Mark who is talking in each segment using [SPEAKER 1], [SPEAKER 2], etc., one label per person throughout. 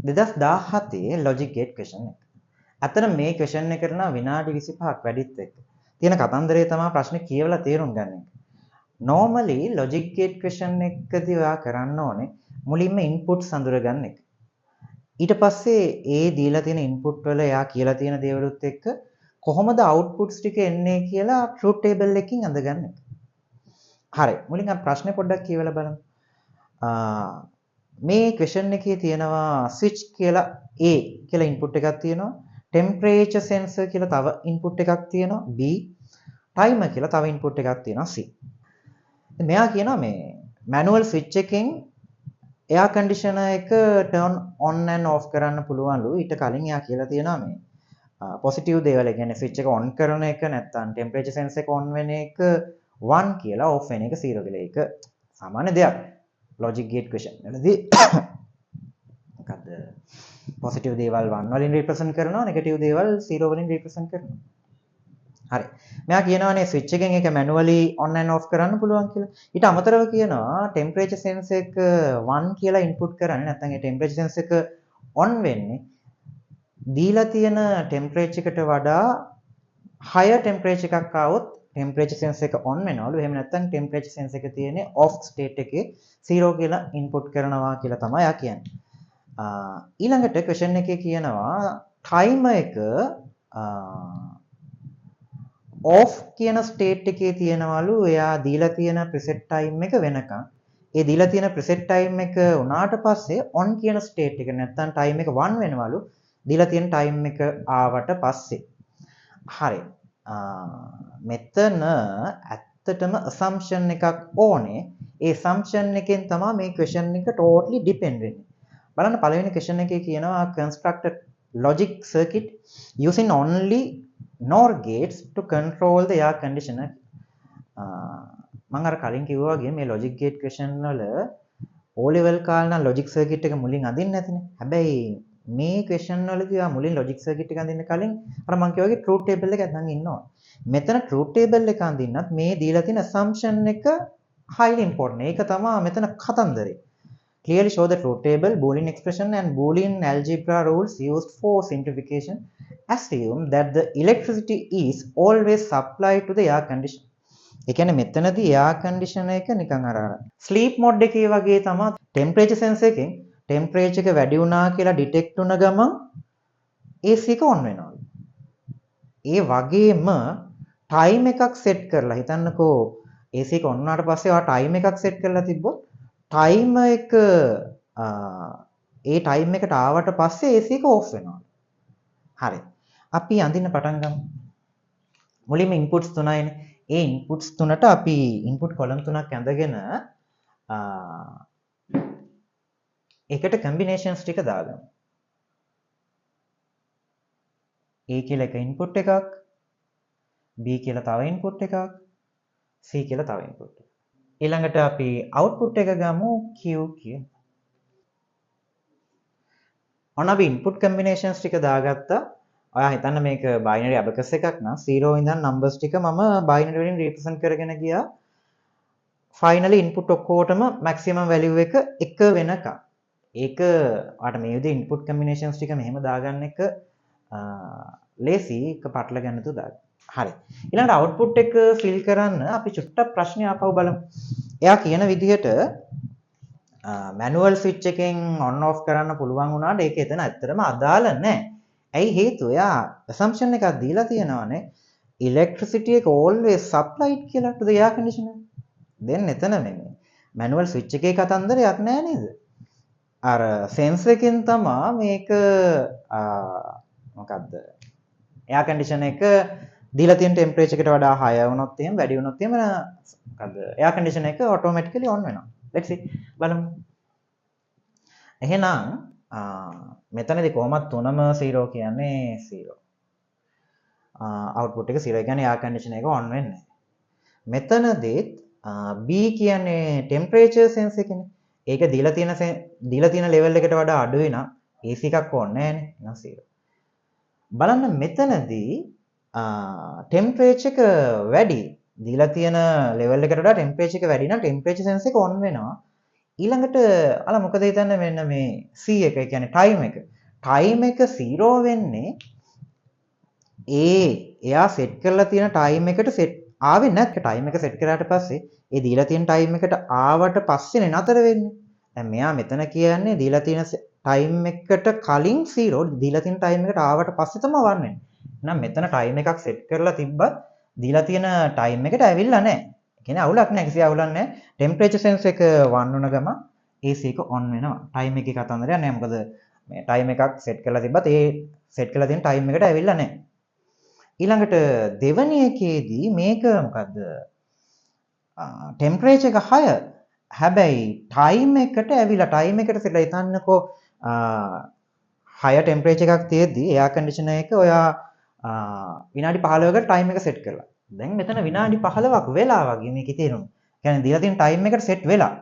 [SPEAKER 1] 2017 logic gate question එක. අතන මේ question එක කරන විනාඩි 25ක් වැඩිත් එක්ක. තියෙන කතන්දරේ තමයි ප්‍රශ්නේ කියවලා තේරුම් ගන්න එක. normally logic gate question එකදී ඔයා කරන්න ඕනේ මුලින්ම inputs අඳුරගන්න එක. ඊට පස්සේ ඒ දීලා තියෙන input වල එයා කියලා තියෙන දේවලුත් එක්ක කොහොමද outputs ටික එන්නේ කියලා truth table එකකින් අඳගන්න එක. හරි. මුලින් අපි ප්‍රශ්නේ පොඩ්ඩක් කියවලා බලමු. මේ question එකේ තියෙනවා switch කියලා A කියලා input එකක් තියෙනවා. temperature sensor කියලා තව input එකක් තියෙනවා B. timer කියලා තව input එකක් තියෙනවා C. මෙයා කියනවා මේ manual switch එකෙන් air conditioner එක turn on and off කරන්න පුළුවන්ලු. ඊට කලින් එයා කියලා තියෙනවා මේ positive දේවල්, ඒ කියන්නේ switch එක on කරන එක නැත්නම් temperature sensor එක on වෙන එක 1 කියලා, off වෙන එක 0 කියලා. ඒක සාමාන්‍ය දෙයක්. logic gate question වලදී මොකද positive දේවල් 1 වලින් represent කරනවා, negative දේවල් 0 වලින් represent කරනවා. හරි. මෙයා කියනවානේ switch එකෙන් ඒක manually on and off කරන්න පුළුවන් කියලා. ඊට අමතරව කියනවා temperature sensor එක 1 කියලා input කරන්නේ නැත්නම් ඒ temperature sensor එක on වෙන්නේ දීලා තියෙන temperature එකට වඩා higher temperature එකක් ආවොත් temperature sensor එක on වෙනවලු. එහෙම නැත්නම් temperature sensor එක තියෙන්නේ off state එකේ 0 කියලා input කරනවා කියලා තමයි යා කියන්නේ. ඊළඟට question එකේ කියනවා timer එක off කියන state එකේ තියෙනවලු එයා දීලා තියෙන preset time එක වෙනකන්. ඒ දීලා තියෙන preset time එක උනාට පස්සේ on කියන state එක නැත්නම් time එක 1 වෙනවලු දීලා තියෙන time එක ආවට පස්සේ. හරි. මෙතන ඇත්තටම assumption එකක් ඕනේ. ඒ assumption එකෙන් තමයි මේ question එක totally depend වෙන්නේ. බලන්න පළවෙනි question එකේ කියනවා construct a logic circuit using only NOR gates to control the air conditioner. මම අර කලින් කිව්වා වගේ මේ logic gate question වල O level කාලේ නම් logic circuit එක මුලින් අඳින්න නැතිනේ. හැබැයි මේ question වලදී ආ මුලින් logic circuit එක අඳින්න කලින් අර මම කිව්වා වගේ truth table එක අඳන් ඉන්නවා. මෙතන truth table එක අඳින්නත් මේ දීලා තියෙන assumption එක highly important. ඒක තමයි මෙතන කතන්දරේ. Clearly show the truth table, Boolean expression and Boolean algebra rules used for simplification. Assume that the electricity is always supplied to the air conditioner. ඒ කියන්නේ මෙතනදී air conditioner එක නිකන් අර sleep mode එකේ වගේ තමයි temperature sensor එකෙන් temperature එක වැඩි වුණා කියලා detect වුණ ගමන් AC එක on වෙනවා. ඒ වගේම time එකක් set කරලා හිතන්නකෝ AC එක on වුණාට පස්සේ ආ time එකක් set කරලා තිබ්බොත් time එක ඒ time එකට ආවට පස්සේ AC එක off වෙනවා. හරි. අපි අඳින්න පටන් ගමු. මුලින්ම inputs තුනයිනේ. ඒ inputs තුනට අපි input column තුනක් ඇඳගෙන ඒකට combinations ටික දාගමු. A කියලා එක input එකක්, B කියලා තව input එකක්, C කියලා තව input එකක්. ඊළඟට අපි output එක ගමු Q කියන. ඔන්න අපි input combinations ටික දාගත්තා. ඔයා හිතන්න මේක binary abacus එකක් නම් 0 ඉඳන් numbers ටික මම binary වලින් represent කරගෙන ගියා. finally input ඔක්කොටම maximum value එක 1 වෙනකම්. ඒක ඔයාට මේ විදිහේ input combinations ටික මෙහෙම දාගන්න එක ලේසි, එක පටල ගන්න තු දාගන්න. හරි. ඊළඟට output එක fill කරන්න අපි චුට්ටක් ප්‍රශ්නය ආපහු බලමු. එයා කියන විදිහට manual switch එකෙන් on off කරන්න පුළුවන් වුණාට ඒක එතන ඇත්තටම අදාළ නැහැ. ඇයි හේතුව? එයා assumption එකක් දීලා තියෙනවානේ electricity එක always supplied කියලා to the air conditioner. then එතන මේ manual switch එකේ කතන්දරයක් නැහැ නේද? අර sensor එකෙන් තමයි මේක මොකද්ද? air conditioner එක දීලා තියෙන temperature එකට වඩා higher වුණොත් එහෙම වැඩි වුණොත් එහෙම මොකද්ද? air conditioner එක automatically on වෙනවා. let's see බලමු. එහෙනම් මෙතනදී කොහොමත් තුනම 0 කියන්නේ 0. output එක 0. ඒ කියන්නේ air conditioner එක on වෙන්නේ නැහැ. මෙතනදී B කියන්නේ temperature sense එකනේ. ඒක දීලා තියෙන level එකට වඩා අඩුයි නම් AC එකක් on නැහැ නේ. එහෙනම් 0. බලන්න මෙතනදී temperature එක වැඩි. දීලා තියෙන level එකට වඩා temperature එක වැඩි නම් temperature sense එක on වෙනවා. ඊළඟට අල මොකද හිතන්නේ මෙන්න මේ C එක ඒ කියන්නේ ටයිම් එක. ටයිම් එක 0 වෙන්නේ එයා සෙට් කරලා තියෙන ටයිම් එකට සෙට් ආවේ නැත්නම් ටයිම් එක සෙට් කරාට පස්සේ ඒ දීලා තියෙන ටයිම් එකට ආවට පස්සේනේ නතර වෙන්නේ. දැන් මෙයා මෙතන කියන්නේ දීලා තියෙන ටයිම් එකට කලින් 0 දීලා තියෙන ටයිම් එකට ආවට පස්සේ තමයි 1 වෙන්නේ. එහෙනම් මෙතන ටයිම් එකක් සෙට් කරලා තිබ්බත් දීලා තියෙන ටයිම් එකට ඇවිල්ලා නැහැ. ඒ කියන්නේ අවුලක් නැහැ කිසි අවුලක් නැහැ. ටෙම්පරේචර් සෙන්ස් එක 1 වුණ ගම AC එක ඔන් වෙනවා. ටයිම් එකේ කතන්දරයක් නැහැ. මොකද මේ ටයිම් එකක් සෙට් කරලා තිබ්බත් ඒ සෙට් කරලා තියෙන ටයිම් එකට ඇවිල්ලා නැහැ. ඊළඟට දෙවැනි එකේදී මේක මොකද්ද? ටෙම්පරේචර් එක 6. හැබැයි ටයිම් එකට ඇවිල්ලා ටයිම් එකට සෙට් හිතන්නකෝ 6 ටෙම්පරේචර් එකක් තියෙද්දි එයා කන්ඩිෂනර් එක ඔයා විනාඩි 15කට ටයිම් එක සෙට් කරලා. දැන් මෙතන විනාඩි 15ක් වෙලා වගේ මේකේ තියෙනවා. කියන්නේ දීලා තියෙන ටයිම් එකට සෙට් වෙලා.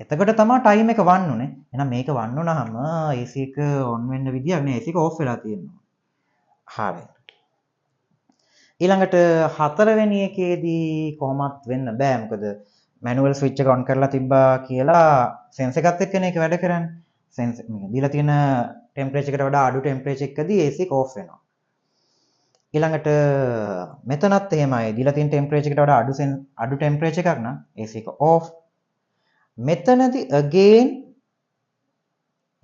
[SPEAKER 1] එතකොට තමයි ටයිම් එක 1 උනේ. එහෙනම් මේක 1 වුණාම AC එක ඔන් වෙන්න විදියක් නෑ. AC එක ඕෆ් වෙලා තියෙනවා. හරි. ඊළඟට හතරවෙනි එකේදී කොහොමත් වෙන්න බෑ. මොකද මැනුවල් ස්විච් එක ඔන් කරලා තිබ්බා කියලා සෙන්ස් එකත් එක්කනේ ඒක වැඩ කරන්නේ. සෙන්ස් මේක දීලා තියෙන ටෙම්පරේචර් එකට වඩා අඩු ටෙම්පරේචර් එකකදී AC එක ඕෆ් වෙනවා. ඊළඟට මෙතනත් එහෙමයි. දීලා තියෙන ටෙම්පරේචර් එකට වඩා අඩු ටෙම්පරේචර් එකක් නම් AC එක ඕෆ්. මෙතනදී again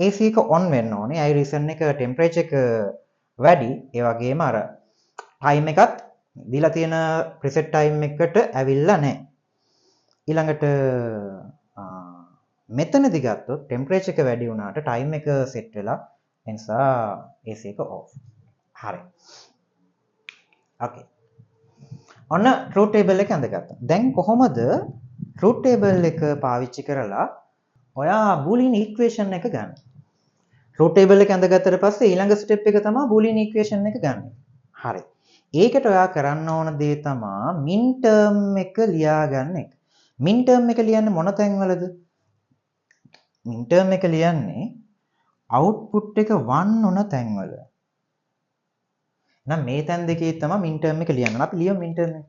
[SPEAKER 1] AC එක on වෙන්න ඕනේ. අයි රීසන් එක ටෙම්පරේචර් එක වැඩි. ඒ වගේම අර ටයිම් එකත් දීලා තියෙන ප්‍රිසෙට් ටයිම් එකට ඇවිල්ලා නැහැ. ඊළඟට මෙතනදී ගත්තොත් ටෙම්පරේචර් එක වැඩි වුණාට ටයිම් එක සෙට් වෙලා ඒ නිසා AC එක ඕෆ්. හරි. ඕකේ. ඔන්න ට්‍රූත් ටේබල් එක ඇඳගත්තා. දැන් කොහොමද ට්‍රූත් ටේබල් එක පාවිච්චි කරලා ඔයා බූලියන් ඉක්වේෂන් එක ගන්න. ට්‍රූත් ටේබල් එක ඇඳගත්තට පස්සේ ඊළඟ ස්ටෙප් එක තමයි බූලියන් ඉක්වේෂන් එක ගන්න. හරි. ඒකට ඔයා කරන්න ඕන දේ තමයි මින් ටර්ම් එක ලියාගන්න එක. මින් ටර්ම් එක ලියන්නේ මොන තැන්වලද? මින් ටර්ම් එක ලියන්නේ අවුට්පුට් එක 1 උන තැන්වල. එහෙනම් මේ තැන් දෙකේ තමයි මින් ටර්ම් එක ලියන්න. අපි ලියමු මින් ටර්ම් එක.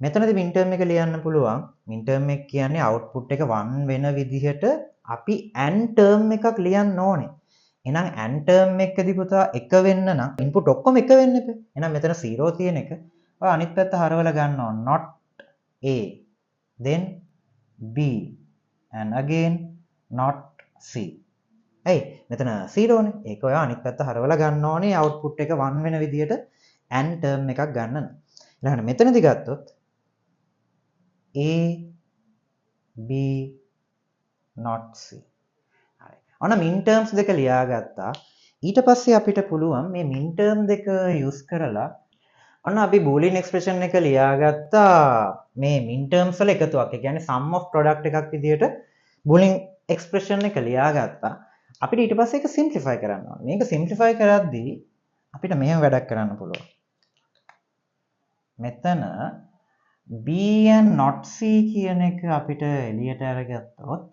[SPEAKER 1] මෙතනදී මින් ටර්ම් එක ලියන්න පුළුවන්. මින් ටර්ම් එක කියන්නේ අවුට්පුට් එක 1 වෙන විදිහට අපි ඇන් ටර්ම් එකක් ලියන්න ඕනේ. එහෙනම් ඇන් ටර්ම් එකදී පුතා 1 වෙන්න නම් ඉන්පුට් ඔක්කොම 1 වෙන්න එපා. එහෙනම් මෙතන 0 තියෙන එක ඔය අනිත් පැත්ත හරවලා ගන්න ඕන. not a then b and again not c. ඇයි මෙතන 0 නේ. ඒක ඔය අනිත් පැත්ත හරවලා ගන්න ඕනේ අවුට්පුට් එක 1 වෙන විදිහට ඇන් ටර්ම් එකක් ගන්න නම්. ඊළඟට මෙතනදී ගත්තොත් a b not c. හරි. ඔන්න මින් ටර්ම්ස් දෙක ලියාගත්තා. ඊට පස්සේ අපිට පුළුවන් මේ මින් ටර්ම් දෙක යූස් කරලා ඔන්න අපි බූලියන් එක්ස්ප්‍රෙෂන් එක ලියාගත්තා මේ මින් ටර්ම්ස් වල එකතුවක්. ඒ කියන්නේ sum of product එකක් විදිහට බූලියන් එක්ස්ප්‍රෙෂන් එක ලියාගත්තා. අපිට ඊට පස්සේ ඒක සිම්ප්ලිෆයි කරන්න ඕනේ. මේක සිම්ප්ලිෆයි කරද්දී අපිට මෙහෙම වැඩක් කරන්න පුළුවන්. මෙතන b and not c කියන එක අපිට එළියට අරගත්තොත්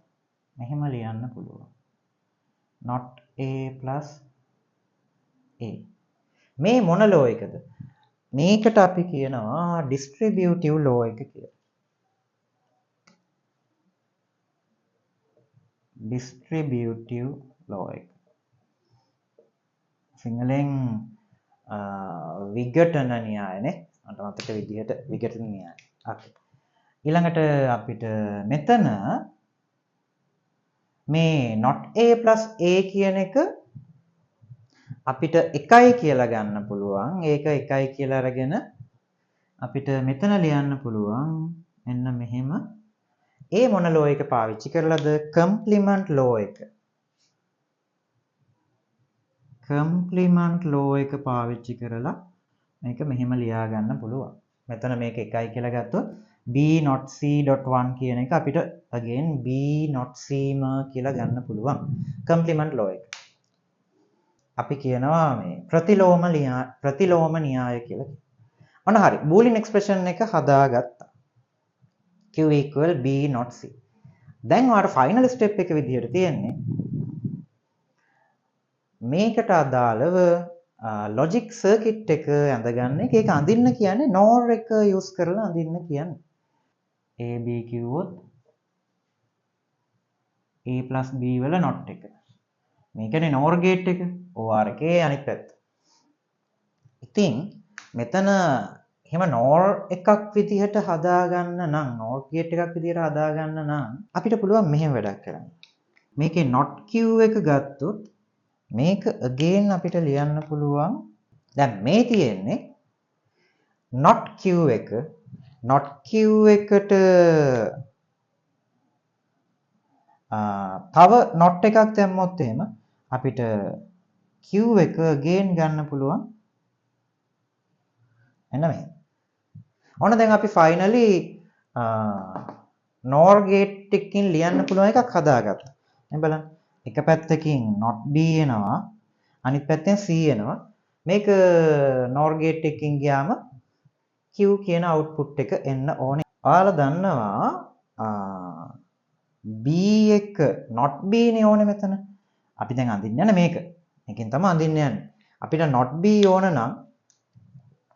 [SPEAKER 1] මෙහෙම ලියන්න පුළුවන්. not a plus a. මේ මොන law එකද? මේකට අපි කියනවා distributive law එක කියලා. distributive law එක. සිංහලෙන් විඝටන න්‍යායනේ. මට මතක විදිහට විඝටන න්‍යාය. okay. ඊළඟට අපිට මෙතන මේ not a plus a කියන එක අපිට 1යි කියලා ගන්න පුළුවන්. ඒක 1යි කියලා අරගෙන අපිට මෙතන ලියන්න පුළුවන් මෙන්න මෙහෙම. ඒ මොන law එක පාවිච්චි කරලාද? complement law එක. complement law එක පාවිච්චි කරලා මේක මෙහෙම ලියා ගන්න පුළුවන්. මෙතන මේක 1යි කියලා ගත්තොත් b not c.1 කියන එක අපිට again b not c ම කියලා ගන්න පුළුවන්. complement law එක. අපි කියනවා මේ ප්‍රතිලෝම න්‍යාය කියලා. ඔන්න හරි. බූලියන් එක්ස්ප්‍රෙෂන් එක හදාගත්තා. q equal b not c. දැන් ඔයාලට ෆයිනල් ස්ටෙප් එක විදිහට තියෙන්නේ මේකට අදාළව ලොජික් සර්කිට් එක ඇඳගන්න එක. ඒක අඳින්න කියන්නේ NOR එක යූස් කරලා අඳින්න කියන්නේ. a b කිව්වොත් A plus B වල not එක. මේ කියන්නේ NOR gate එක. OR එකේ අනිත් පැත්ත. ඉතින් මෙතන එහෙම NOR එකක් විදිහට හදාගන්න නම් NOR gate එකක් විදිහට හදාගන්න නම් අපිට පුළුවන් මෙහෙම වැඩක් කරන්න. මේකේ not q එක ගත්තොත් මේක again අපිට ලියන්න පුළුවන්. දැන් මේ තියෙන්නේ not q එක not q එකට තව not එකක් දැම්මොත් එහෙම අපිට q එක again ගන්න පුළුවන්. එන්න මේ. ඔන්න දැන් අපි finally NOR gate එකකින් ලියන්න පුළුවන් එකක් හදාගත්තා. දැන් බලන්න. එක පැත්තකින් not b එනවා අනිත් පැත්තෙන් c එනවා. මේක NOR gate එකකින් ගියාම q කියන output එක එන්න ඕනේ. ඔයාලා දන්නවා b එක not b නේ ඕනේ මෙතන. අපි දැන් අඳින්න යන්නේ මේක. මේකෙන් තමයි අඳින්න යන්නේ. අපිට not b ඕන නම්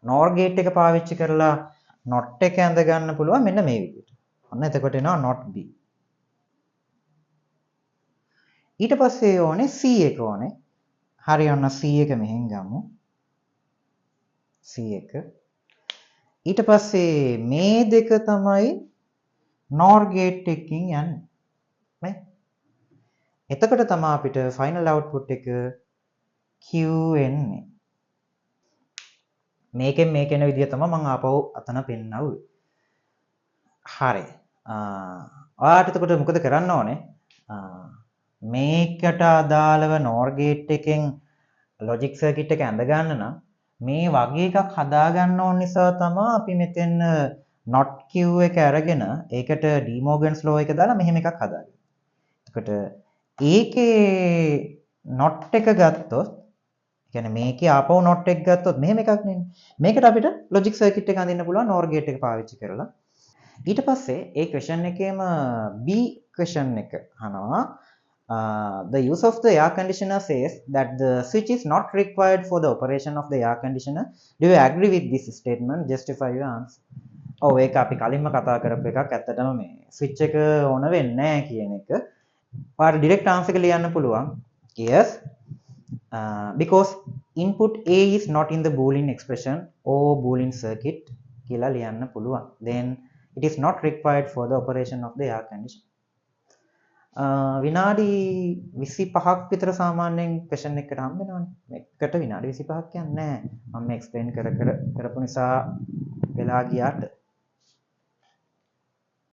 [SPEAKER 1] NOR gate එක පාවිච්චි කරලා not එක ඇඳ ගන්න පුළුවන් මෙන්න මේ විදිහට. ඔන්න එතකොට එනවා not b. ඊට පස්සේ ඕනේ c එක ඕනේ. හරි ඔන්න c එක මෙහෙන් ගමු. c එක. ඊට පස්සේ මේ දෙක තමයි NOR gate එකකින් යන්නේ. නේ? එතකොට තමයි අපිට final output එක q එන්නේ. මේකෙන් මේකෙන විදිය තමයි මම ආපහු අතන පෙන්නවුවේ. හරි. ඔයාලට එතකොට මොකද කරන්න ඕනේ? මේකට අදාළව NOR gate එකෙන් logic circuit එක ඇඳ ගන්න නම් මේ වගේ එකක් හදා ගන්න ඕන නිසා තමයි අපි මෙතෙන් not q එක අරගෙන ඒකට De Morgan's law එක දාලා මෙහෙම එකක් හදාගන්නේ. එතකොට ඒකේ not එක ගත්තොත් කියන්නේ මේකේ ආපහු not එක ගත්තොත් මෙහෙම එකක් නෙන්නේ. මේකට අපිට logic circuit එක අඳින්න පුළුවන් NOR gate එක පාවිච්චි කරලා. ඊට පස්සේ ඒ question එකේම B question එක අහනවා the use of the air conditioner says that the switch is not required for the operation of the air conditioner. Do you agree with this statement? Justify your answer. ඔව් ඒක අපි කලින්ම කතා කරපු එකක්. ඇත්තටම මේ switch එක ඕන වෙන්නේ නැහැ කියන එක. ඔයාලා direct answer එක ලියන්න පුළුවන්. Yes. Because input A is not in the Boolean expression or Boolean circuit කියලා ලියන්න පුළුවන්. Then it is not required for the operation of the air conditioner. විනාඩි 25ක් විතර සාමාන්‍යයෙන් question එකකට හම්බ වෙනවනේ. මේකට විනාඩි 25ක් කියන්නේ නැහැ. මම explain කරපු නිසා වෙලා ගියාට